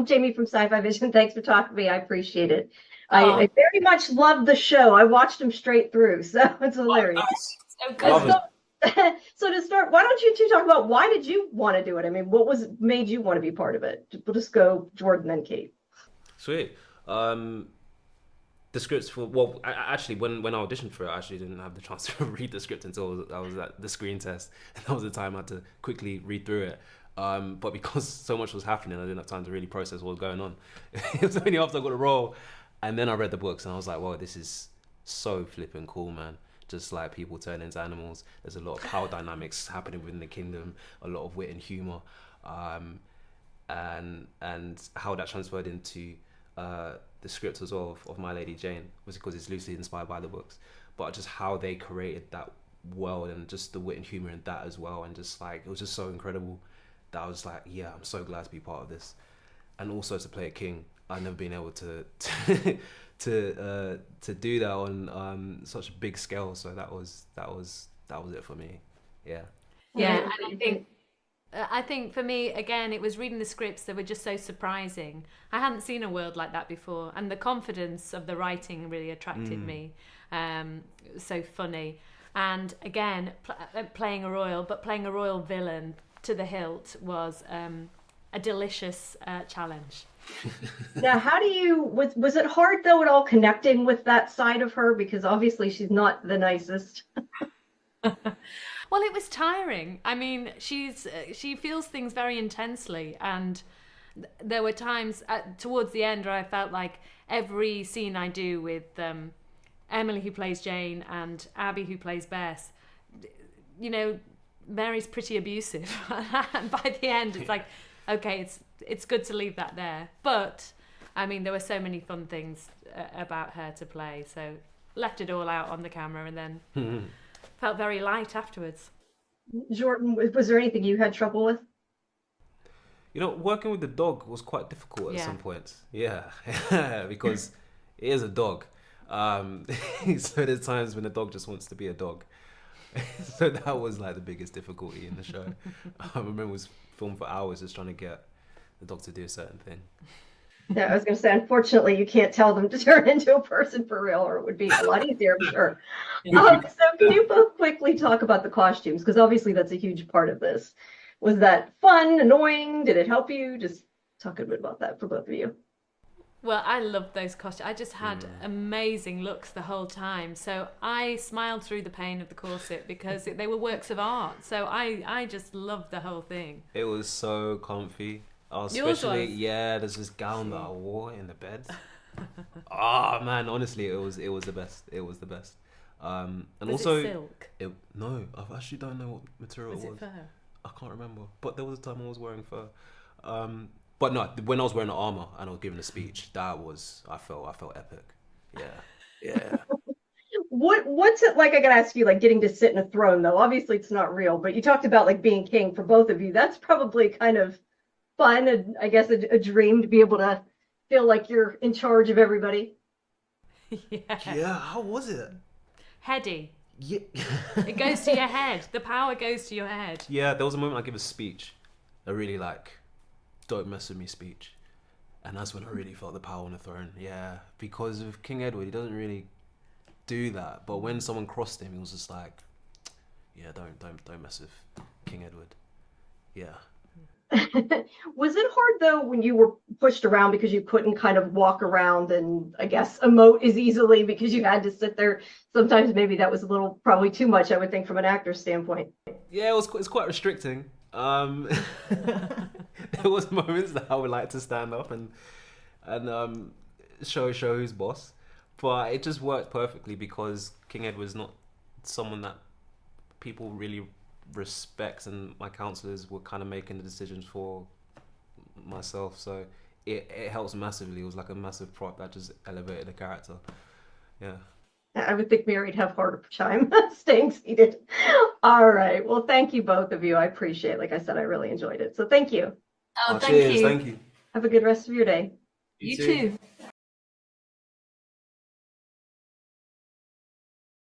Jamie from Sci-Fi-vision. Thanks for talking to me. I appreciate it. Oh, I very much love the show. I watched them straight through, so it's hilarious. nice. So Love good. it. So to start, why don't you two talk about why did you want to do it? I mean, what was made you want to be part of it? We'll just go Jordan and Kate. Sweet. The scripts for well, actually, when I auditioned for it, I actually didn't have the chance to read the script until I was at the screen test, and that was the time I had to quickly read through it. But because so much was happening, I didn't have time to really process what was going on. It was only after I got the role, and then I read the books, and I was like, "Wow, this is so flipping cool, man!" Just like people turn into animals. There's a lot of power dynamics happening within the kingdom, a lot of wit and humor, and how that transferred into the script as well of My Lady Jane was because it's loosely inspired by the books, but just how they created that world and just the wit and humor in that as well, and just like it was just so incredible that I was like, yeah, I'm so glad to be part of this, and also to play a king. I've never been able to to do that on such a big scale, so that was it for me. Yeah. Yeah, and I think for me again, it was reading the scripts that were just so surprising. I hadn't seen a world like that before, and the confidence of the writing really attracted me. So funny, and again, playing a royal villain to the hilt was a delicious challenge. Now, how do you was it hard though at all connecting with that side of her because obviously she's not the nicest. Well, it was tiring. I mean, she feels things very intensely, and there were times towards the end where I felt like every scene I do with Emily, who plays Jane, and Abby, who plays Bess, you know, Mary's pretty abusive, and by the end, it's like, okay, it's good to leave that there. But I mean, there were so many fun things about her to play, so left it all out on the camera, and then felt very light afterwards. Jordan, was there anything you had trouble with? You know, working with the dog was quite difficult at Yeah. some points. Yeah, because it is a dog. So there's times when the dog just wants to be a dog. So that was like the biggest difficulty in the show. I remember it was filmed for hours just trying to get the dog to do a certain thing. Yeah, I was going to say, unfortunately, you can't tell them to turn into a person for real, or it would be a lot easier, I'm sure. So can you both quickly talk about the costumes? Because obviously that's a huge part of this. Was that fun, annoying? Did it help you? Just talk a bit about that for both of you. Well, I loved those costumes. I just had amazing looks the whole time. So I smiled through the pain of the corset because they were works of art. So I just loved the whole thing. It was so comfy. Yours Especially, was? yeah, there's this gown that I wore in the bed. Oh man, honestly, it was the best. It was the best. And Was also, it silk? no, I actually don't know what material Was it it was. fur? I can't remember, but there was a time I was wearing fur. But no, when I was wearing the armor and I was giving a speech, I felt epic. Yeah, yeah. What's it like? I gotta ask you, like getting to sit in a throne, though. Obviously, it's not real, but you talked about like being king for both of you. That's probably kind of fun, and I guess a dream to be able to feel like you're in charge of everybody. Yeah. Yeah, how was it? Heady. Yeah. It goes to your head. The power goes to your head. Yeah, there was a moment I gave a speech, a really like, don't mess with me speech. And that's when I really felt the power on the throne. Yeah, because of King Edward, he doesn't really do that. But when someone crossed him, he was just like, yeah, don't mess with King Edward. Yeah. Was it hard though when you were pushed around because you couldn't kind of walk around and I guess emote as easily because you had to sit there? Sometimes maybe that was a little probably too much, I would think, from an actor's standpoint. Yeah, it's quite restricting. There was moments that I would like to stand up and show who's boss, but it just worked perfectly because King Edward's not someone that people really respects, and my counselors were kind of making the decisions for myself, so it helps massively. It was like a massive prop that just elevated the character. Yeah. I would think Mary'd have harder time staying seated. All right. Well, thank you both of you. I appreciate it. Like I said, I really enjoyed it. So thank you. Oh, Cheers, thank you. Have a good rest of your day. You too.